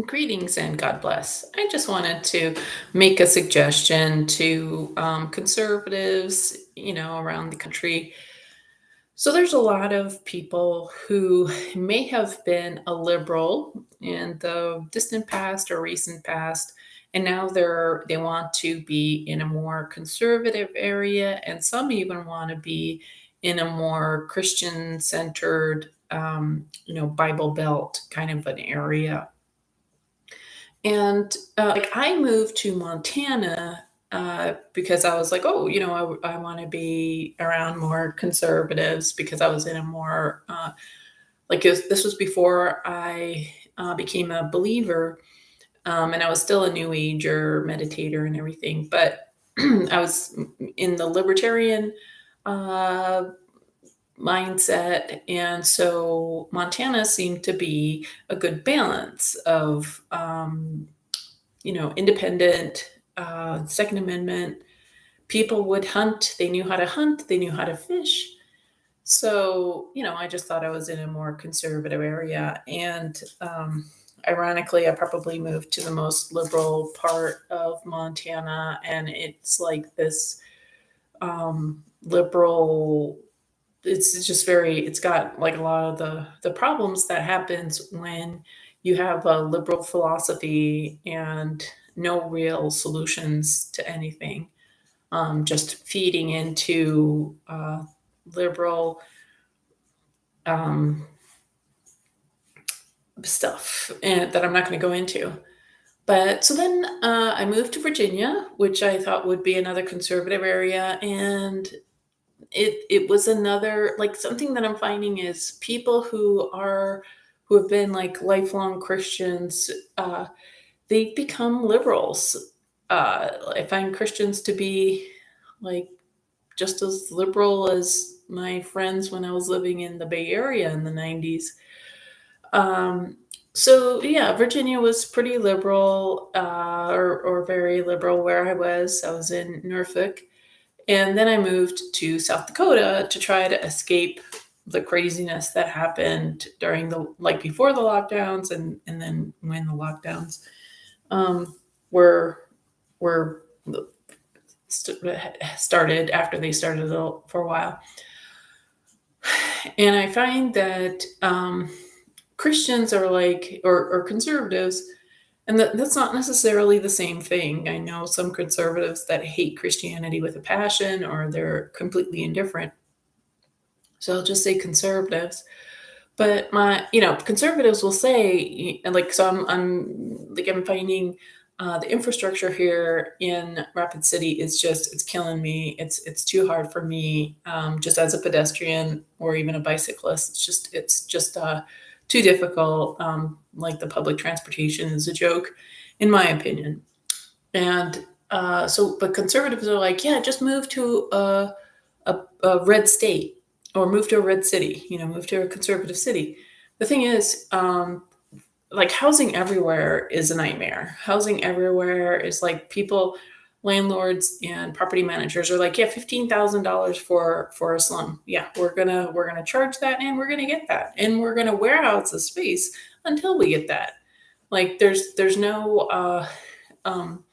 Greetings and God bless. I just wanted to make a suggestion to conservatives, around the country. So there's a lot of people who may have been a liberal in the distant past or recent past, and now they want to be in a more conservative area, and some even want to be in a more Christian centered, Bible Belt kind of an area. And, I moved to Montana, because I was like, "Oh, I wanna be around more conservatives," because I was in a more, this was before I, became a believer, and I was still a New Ager, meditator, and everything, but I was in the libertarian, uh, mindset, and so Montana seemed to be a good balance of, independent, Second Amendment. People would hunt. They knew how to hunt. They knew how to fish. So, I just thought I was in a more conservative area. And ironically, I probably moved to the most liberal part of Montana. And it's like this liberal, it's just it's got like a lot of the problems that happens when you have a liberal philosophy and no real solutions to anything, just feeding into liberal um, stuff and that I'm not going to go into. But so then I moved to Virginia, which I thought would be another conservative area, and it was another, like, something that I'm finding is people who have been like lifelong Christians, they become liberals. I find Christians to be like just as liberal as my friends when I was living in the Bay Area in the 90s. Um, so yeah, Virginia was pretty liberal, or very liberal where I was. I was in Norfolk, and then I moved to South Dakota to try to escape the craziness that happened during before the lockdowns, and then when the lockdowns um, were were started after they started for a while. And I find that Christians are like, or conservatives, and that's not necessarily the same thing. I know some conservatives that hate Christianity with a passion, or they're completely indifferent. So I'll just say conservatives. But conservatives will say, like, so I'm finding the infrastructure here in Rapid City is just, it's killing me. It's too hard for me, just as a pedestrian or even a bicyclist. It's just too difficult. Like, the public transportation is a joke, in my opinion. And but conservatives are like, yeah, just move to a red state, or move to a red city, move to a conservative city. The thing is, like, housing everywhere is a nightmare. Housing everywhere is like, landlords and property managers are like, yeah, $15,000 for a slum. Yeah, we're gonna charge that, and we're gonna get that, and we're gonna warehouse the space until we get that. Like, there's no um,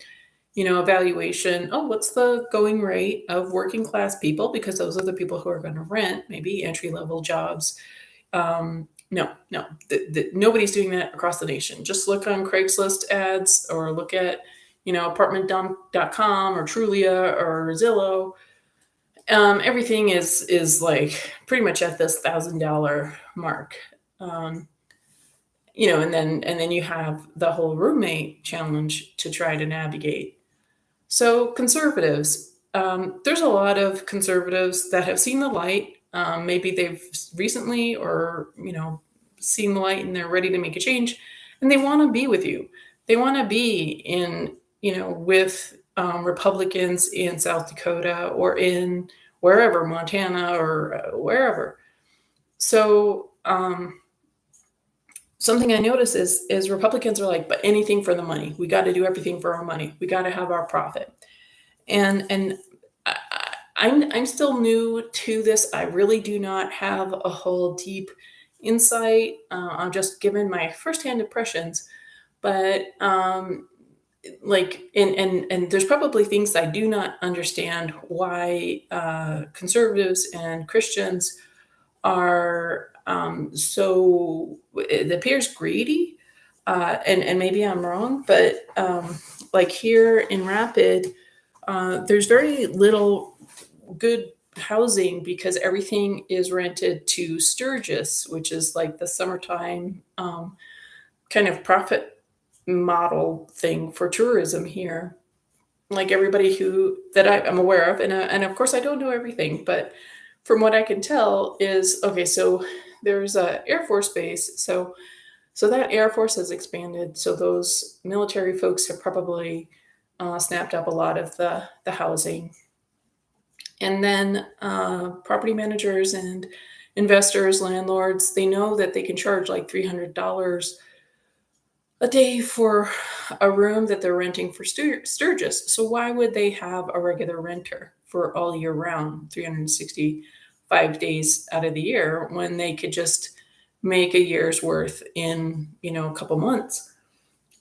evaluation. Oh, what's the going rate of working class people? Because those are the people who are going to rent, maybe entry level jobs. No, no, nobody's doing that across the nation. Just look on Craigslist ads, or look at, apartment.com or Trulia or Zillow. Everything is like pretty much at this $1,000 mark. Um, and then you have the whole roommate challenge to try to navigate. So conservatives, there's a lot of conservatives that have seen the light. Maybe they've recently, or seen the light, and they're ready to make a change, and they want to be with you. They want to be in, with Republicans in South Dakota, or in wherever, Montana, or wherever. So something I notice is Republicans are like, but anything for the money. We got to do everything for our money. We got to have our profit. And I'm still new to this. I really do not have a whole deep insight. I'm just given my firsthand impressions. but like and there's probably things I do not understand why conservatives and Christians are so it appears greedy, and maybe I'm wrong, but like here in Rapid, there's very little good housing because everything is rented to Sturgis, which is like the summertime kind of profit model thing for tourism here. Like everybody who that I'm aware of, and of course I don't know everything, but from what I can tell is okay. So there's a Air Force base, so that Air Force has expanded. So those military folks have probably snapped up a lot of the housing, and then property managers and investors, landlords, they know that they can charge like $300 a day for a room that they're renting for Sturgis. So why would they have a regular renter for all year round, 365 days out of the year, when they could just make a year's worth in a couple months?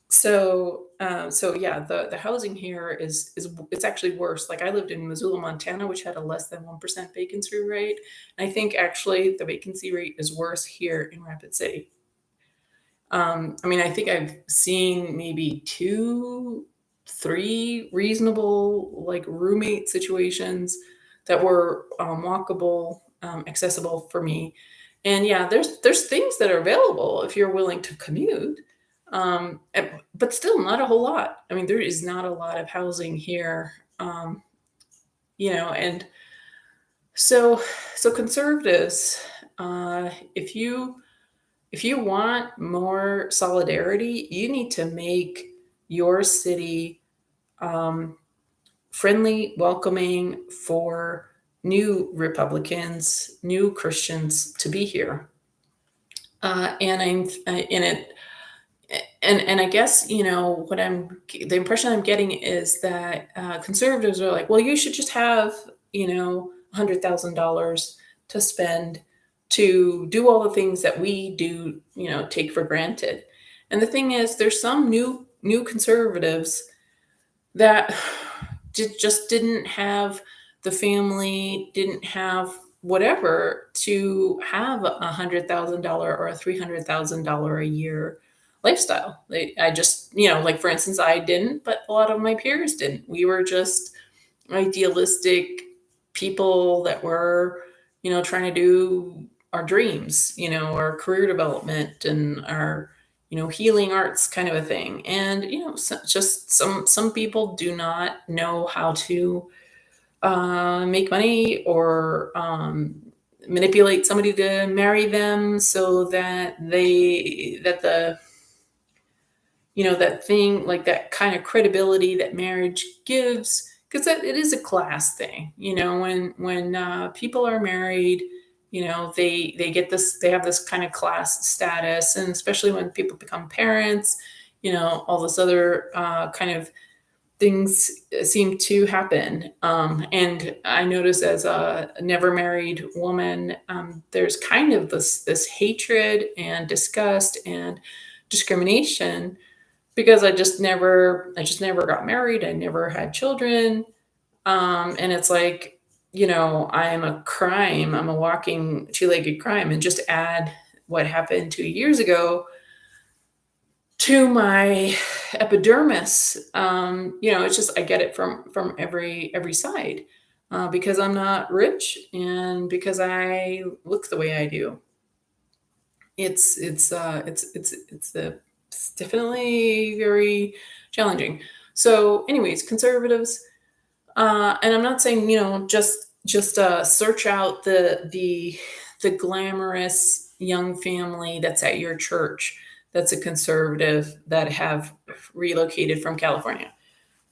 So yeah, the housing here is it's actually worse. Like I lived in Missoula, Montana, which had a less than 1% vacancy rate. And I think actually the vacancy rate is worse here in Rapid City. I mean, I think I've seen maybe two, three reasonable like roommate situations that were walkable, accessible for me. And yeah, there's things that are available if you're willing to commute, but still not a whole lot. I mean, there is not a lot of housing here, and so conservatives, if you want more solidarity, you need to make your city um, friendly, welcoming for new Republicans, new Christians to be here. And I'm in it, and I guess what the impression I'm getting is that conservatives are like, well, you should just have $100,000 to spend to do all the things that we do, take for granted. And the thing is, there's some new conservatives that just didn't have the family, didn't have whatever to have $100,000 or a $300,000 a year lifestyle. I just, like for instance, I didn't, but a lot of my peers didn't. We were just idealistic people that were, trying to do our dreams, our career development and our, healing arts kind of a thing. And, just some people do not know how to make money or manipulate somebody to marry them so that the that thing, like that kind of credibility that marriage gives, because it is a class thing. When people are married, they get this, they have this kind of class status, and especially when people become parents, all this other kind of things seem to happen. And I notice as a never married woman, there's kind of this hatred and disgust and discrimination because I just never got married. I never had children. And it's like, I'm a crime. I'm a walking two-legged crime. And just add what happened 2 years ago to my epidermis. It's just, I get it from every side, because I'm not rich and because I look the way I do. It's definitely very challenging. So, anyways, conservatives, and I'm not saying just search out the glamorous young family that's at your church that's a conservative that have relocated from California.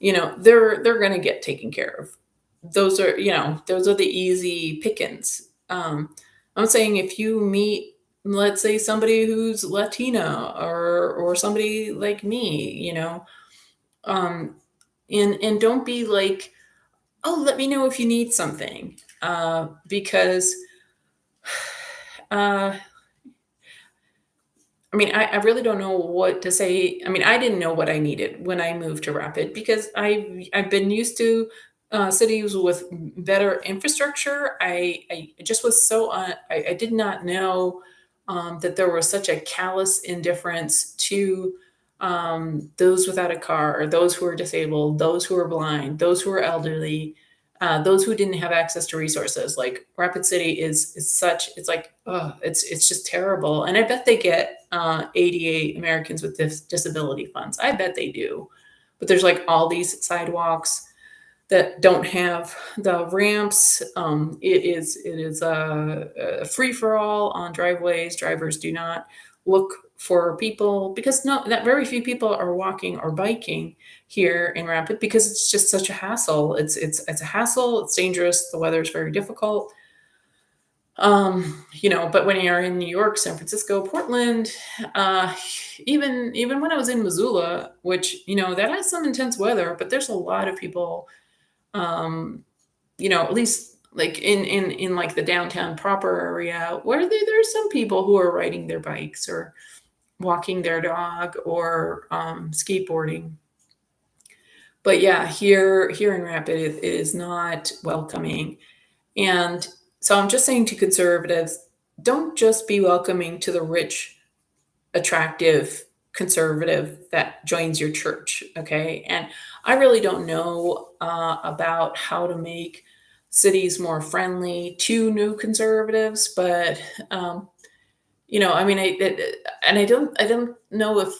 They're going to get taken care of. Those are the easy pickings. I'm saying if you meet, let's say, somebody who's Latina or somebody like me, um, and don't be like, oh, let me know if you need something, because uh, I mean, I really don't know what to say. I mean, I didn't know what I needed when I moved to Rapid because I've been used to cities with better infrastructure. I just was so I did not know that there was such a callous indifference to those without a car, or those who are disabled, those who are blind, those who are elderly, those who didn't have access to resources. Like Rapid City is such, it's like, oh, it's just terrible. And I bet they get ADA, Americans with Disability funds. I bet they do. But there's like all these sidewalks that don't have the ramps. It is a free for all on driveways. Drivers do not look for people because no, that very few people are walking or biking here in Rapid because it's just such a hassle. It's a hassle. It's dangerous. The weather is very difficult. But when you're in New York, San Francisco, Portland, uh, even when I was in Missoula, which that has some intense weather, but there's a lot of people, um, at least like in like the downtown proper area, where there's some people who are riding their bikes or walking their dog or skateboarding. But yeah, here in Rapid, it is not welcoming. And so I'm just saying to conservatives, don't just be welcoming to the rich, attractive conservative that joins your church. Okay. And I really don't know about how to make cities more friendly to new conservatives, but I mean, and I don't know if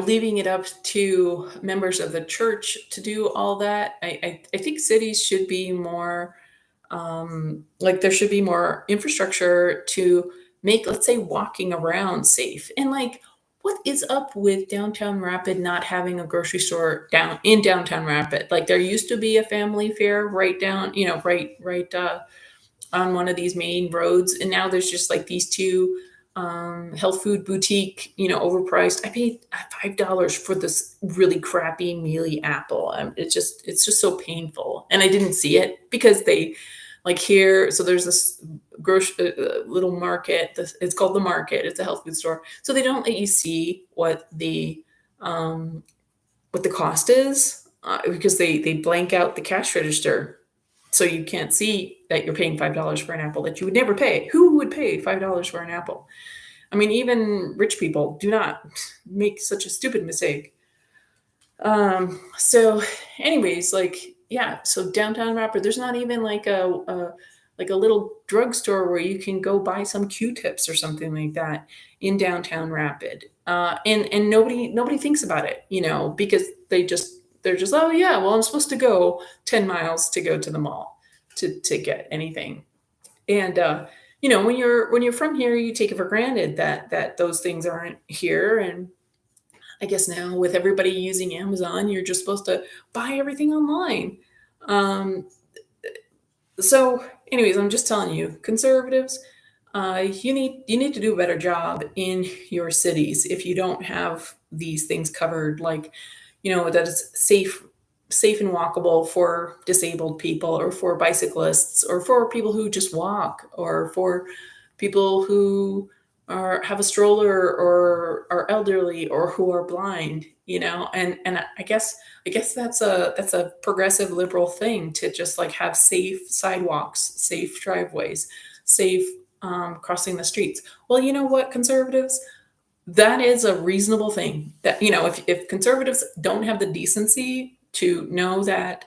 leaving it up to members of the church to do all that. I think cities should be more like there should be more infrastructure to make, let's say, walking around safe. And like, what is up with downtown Rapid not having a grocery store down in downtown Rapid? Like there used to be a family fair right down, right on one of these main roads, and now there's just like these two health food boutique, overpriced. I paid $5 for this really crappy mealy apple. It's just so painful, and I didn't see it because they like here. So there's this little market. It's called the Market. It's a health food store. So they don't let you see um, what the cost is because they blank out the cash register, so you can't see that you're paying $5 for an apple that you would never pay. Who would pay $5 for an apple? I mean, even rich people do not make such a stupid mistake. So anyways, like, yeah, so downtown Rapper, there's not even like a little drugstore where you can go buy some Q-tips or something like that in downtown Rapid. And nobody thinks about it, because they're just, oh yeah, well, I'm supposed to go 10 miles to go to the mall to get anything. And when you're from here, you take it for granted that those things aren't here. And I guess now with everybody using Amazon, you're just supposed to buy everything online. Um, so, anyways, I'm just telling you, conservatives, you need to do a better job in your cities if you don't have these things covered, like that it's safe and walkable for disabled people, or for bicyclists, or for people who just walk, or for people who have a stroller, or are elderly, or who are blind. And I guess that's a progressive liberal thing, to just like have safe sidewalks, safe driveways, safe crossing the streets. Well, you know what, conservatives, that is a reasonable thing. That if conservatives don't have the decency to know that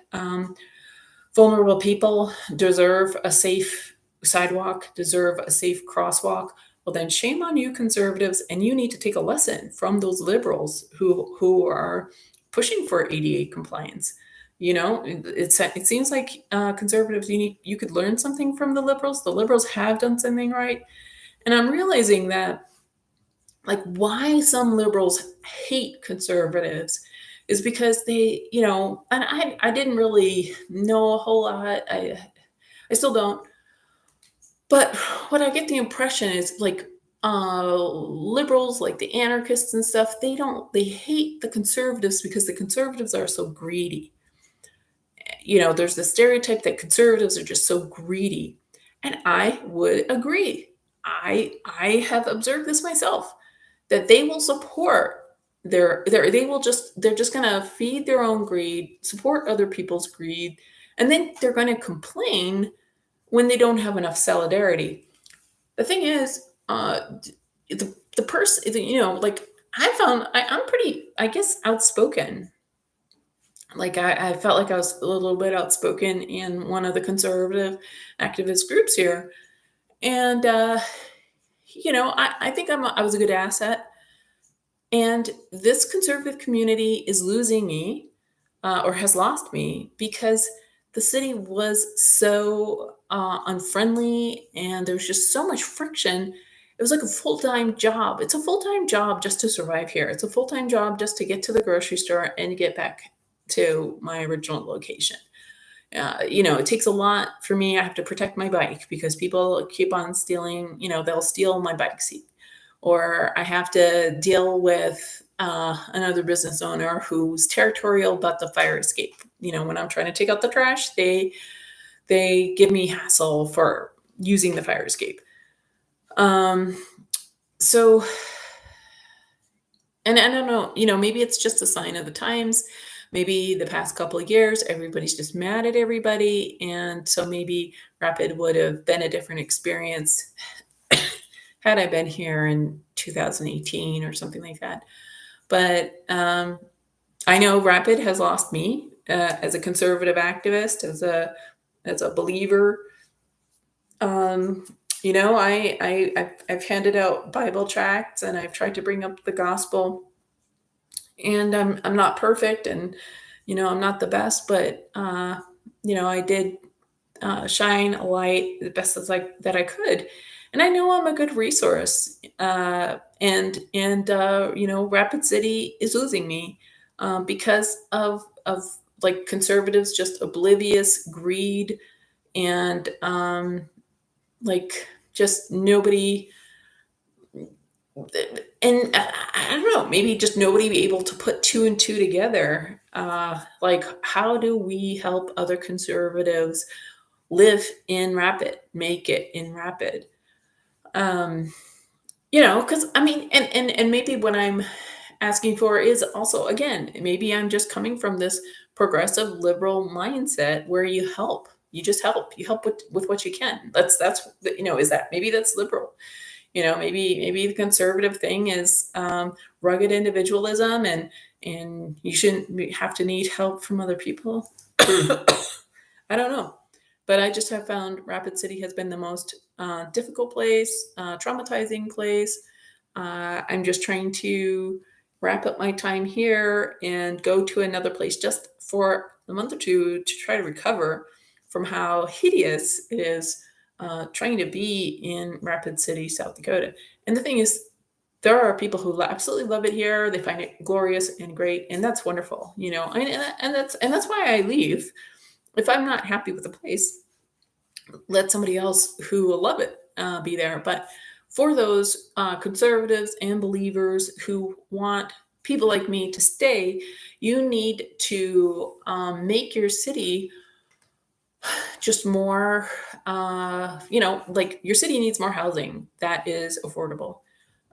vulnerable people deserve a safe sidewalk, deserve a safe crosswalk, well then shame on you, conservatives, and you need to take a lesson from those liberals who are pushing for ADA compliance. It seems like conservatives, you could learn something from the liberals. The liberals have done something right, and I'm realizing that like why some liberals hate conservatives is because and I didn't really know a whole lot. I still don't. But what I get the impression is like liberals, like the anarchists and stuff, they hate the conservatives because the conservatives are so greedy. There's the stereotype that conservatives are just so greedy. And I would agree. I have observed this myself, that they will support they're just gonna feed their own greed, support other people's greed, and then they're gonna complain when they don't have enough solidarity. The thing is, the person, like I'm pretty, I guess, outspoken. Like I felt like I was a little bit outspoken in one of the conservative activist groups here, and I think I was a good asset. And this conservative community is losing me, or has lost me, because the city was so unfriendly and there was just so much friction. It was like a full time job. It's a full time job just to survive here. It's a full time job just to get to the grocery store and get back to my original location. It takes a lot for me. I have to protect my bike because people keep on stealing, they'll steal my bike seat. Or I have to deal with another business owner who's territorial about the fire escape. When I'm trying to take out the trash, they give me hassle for using the fire escape. Um, so, and I don't know, maybe it's just a sign of the times. Maybe the past couple of years, everybody's just mad at everybody. And so maybe Rapid would have been a different experience had I been here in 2018 or something like that. But I know Rapid has lost me as a conservative activist, as a believer. Um, I've handed out Bible tracts and I've tried to bring up the gospel. And I'm not perfect, and I'm not the best, but I did shine a light the best as that I could, and I know I'm a good resource. Rapid City is losing me because of like conservatives just oblivious greed, and like just nobody, and I don't know, maybe just nobody be able to put two and two together. Like, how do we help other conservatives live in Rapid, make it in Rapid? Um, because I mean, and maybe what I'm asking for is also, again, maybe I'm just coming from this progressive liberal mindset where you just help, you help with what you can. Is that, maybe that's liberal. Maybe the conservative thing is rugged individualism, and you shouldn't have to need help from other people. I don't know, but I just have found Rapid City has been the most difficult place, traumatizing place. I'm just trying to wrap up my time here and go to another place just for a month or two to try to recover from how hideous it is trying to be in Rapid City, South Dakota. And the thing is, there are people who absolutely love it here. They find it glorious and great, and that's wonderful. And that's why I leave. If I'm not happy with the place, let somebody else who will love it be there. But for those conservatives and believers who want people like me to stay, you need to make your city just more, like your city needs more housing that is affordable.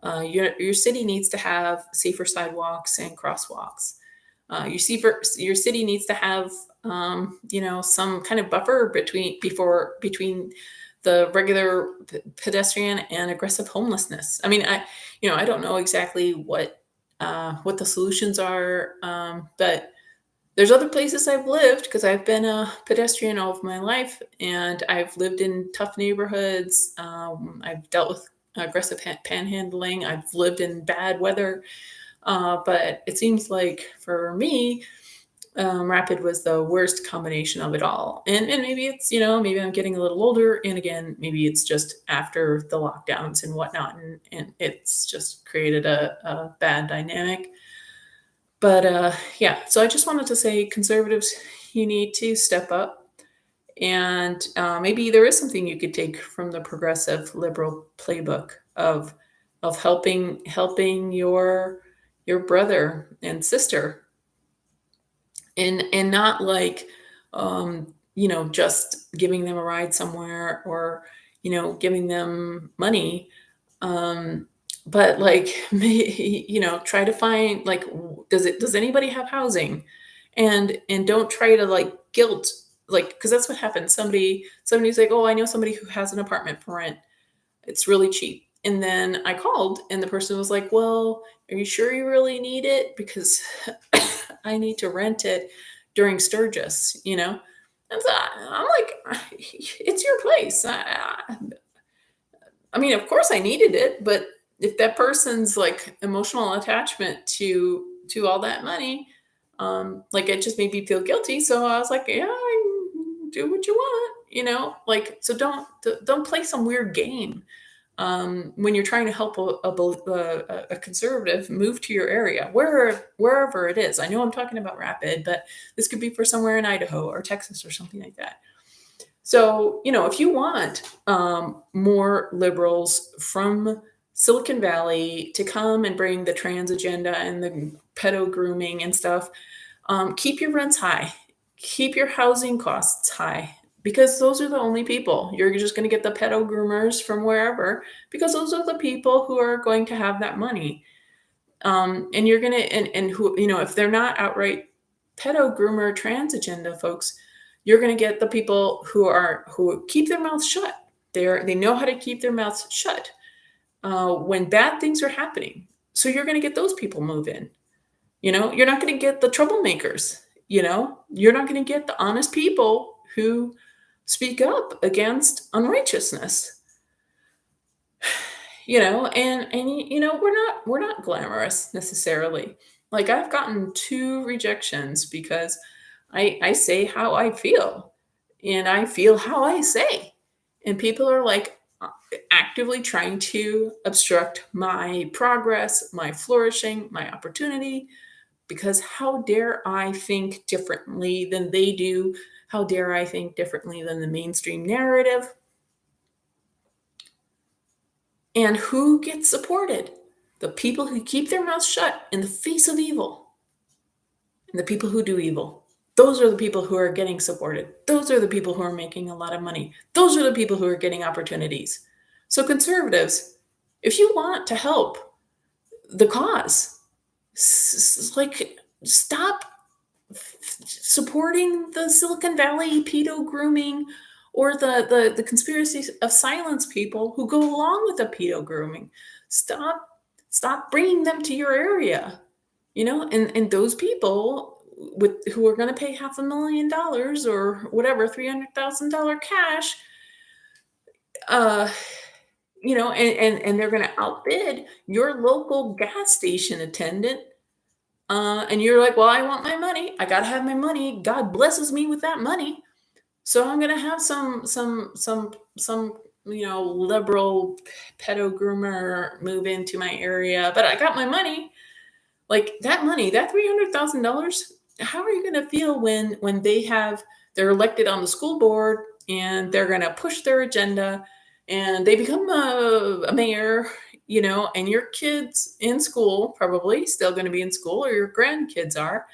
Your city needs to have safer sidewalks and crosswalks. Your city needs to have, some kind of buffer between the regular pedestrian and aggressive homelessness. I mean, I don't know exactly what the solutions are, but there's other places I've lived because I've been a pedestrian all of my life, and I've lived in tough neighborhoods. I've dealt with aggressive panhandling. I've lived in bad weather. But it seems like for me, Rapid was the worst combination of it all. And maybe it's, maybe I'm getting a little older. And again, maybe it's just after the lockdowns and whatnot. And it's just created a bad dynamic. But yeah, so I just wanted to say, conservatives, you need to step up. And maybe there is something you could take from the progressive liberal playbook of helping your brother and sister, and not like just giving them a ride somewhere, or giving them money. Um, but like, try to find like, does anybody have housing? And don't try to like guilt, like, because that's what happens. Somebody's like, oh, I know somebody who has an apartment for rent. It's really cheap. And then I called and the person was like, well, are you sure you really need it? Because I need to rent it during Sturgis. And so I'm like, it's your place. I mean, of course I needed it, but if that person's like emotional attachment to all that money, like it just made me feel guilty. So I was like, yeah, do what you want. Like, so don't play some weird game when you're trying to help a conservative move to your area, wherever it is. I know I'm talking about Rapid, but this could be for somewhere in Idaho or Texas or something like that. So, if you want more liberals from Silicon Valley to come and bring the trans agenda and the pedo grooming and stuff, keep your rents high, keep your housing costs high, because those are the only people. You're just going to get the pedo groomers from wherever, because those are the people who are going to have that money. And you're going to, and who, if they're not outright pedo groomer trans agenda folks, you're going to get the people who keep their mouths shut. They know how to keep their mouths shut when bad things are happening. So you're going to get those people move in. You're not going to get the troublemakers. You're not going to get the honest people who speak up against unrighteousness. We're not glamorous necessarily. Like, I've gotten 2 rejections because I say how I feel, and I feel how I say, and people are like actively trying to obstruct my progress, my flourishing, my opportunity, because how dare I think differently than they do? How dare I think differently than the mainstream narrative? And who gets supported? The people who keep their mouths shut in the face of evil, and the people who do evil. Those are the people who are getting supported. Those are the people who are making a lot of money. Those are the people who are getting opportunities. So, conservatives, if you want to help the cause, like, stop supporting the Silicon Valley pedo grooming, or the conspiracy of silence people who go along with the pedo grooming. Stop bringing them to your area. And those people who are going to pay $500,000 or whatever, $300,000 cash, uh and they're going to outbid your local gas station attendant. And you're like, well, I want my money. I got to have my money. God blesses me with that money. So I'm going to have some liberal pedo groomer move into my area, but I got my money. Like, that money, that $300,000, how are you going to feel when they're elected on the school board and they're going to push their agenda and they become a mayor, and your kids in school, probably still going to be in school, or your grandkids are.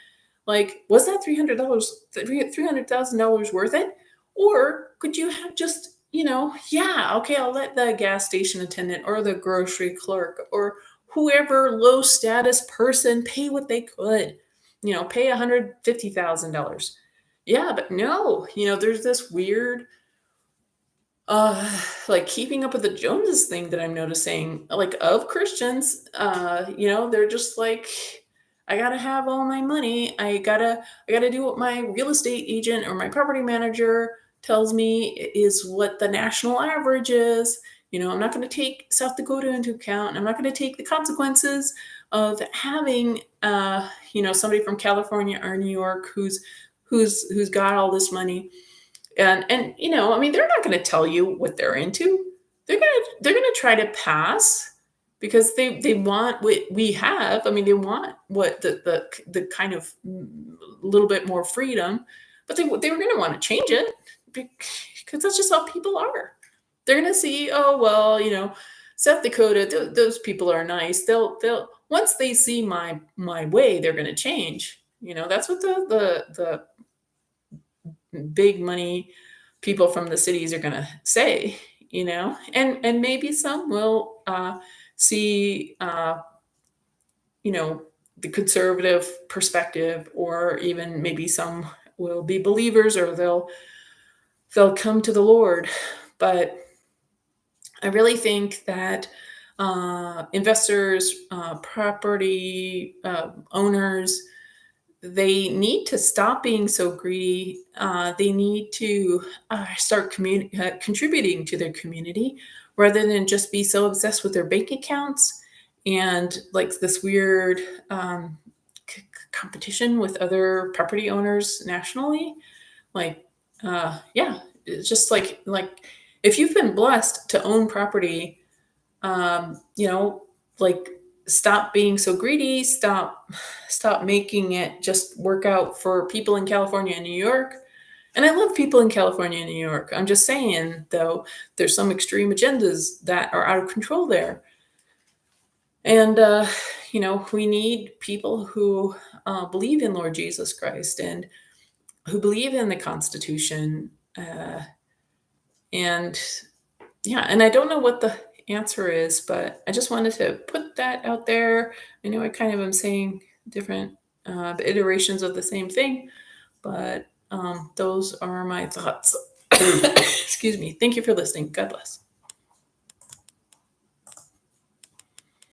Like, was that $300,000 worth it? Or could you have just, yeah, okay, I'll let the gas station attendant or the grocery clerk or whoever low status person pay what they could, pay $150,000. Yeah, but no, there's this weird, like, keeping up with the Joneses thing that I'm noticing, like, of Christians. They're just like, I gotta have all my money. I gotta do what my real estate agent or my property manager tells me is what the national average is. I'm not going to take South Dakota into account. I'm not going to take the consequences of having, somebody from California or New York who's got all this money. And I mean, they're not going to tell you what they're into. They're gonna try to pass because they want what we have. I mean, they want what the kind of little bit more freedom, but they were going to want to change it because that's just how people are. They're going to see, oh well, South Dakota, those people are nice. They'll once they see my way, they're going to change. That's what the big money people from the cities are going to say. and maybe some will see you know the conservative perspective, or even maybe some will be believers, or they'll come to the Lord. But I really think that investors, property owners, they need to stop being so greedy. They need to start contributing to their community, rather than just be so obsessed with their bank accounts and like this weird competition with other property owners nationally. Like, yeah, it's just like if you've been blessed to own property, you know, like, stop being so greedy. Stop making it just work out for people in California and New York. And I love people in California and New York. I'm just saying, though, there's some extreme agendas that are out of control there. And we need people who believe in Lord Jesus Christ, and who believe in the Constitution. And yeah, and I don't know what the answer is, but I just wanted to put that out there. I know I kind of am saying different iterations of the same thing, but those are my thoughts. Excuse me. Thank you for listening. God bless.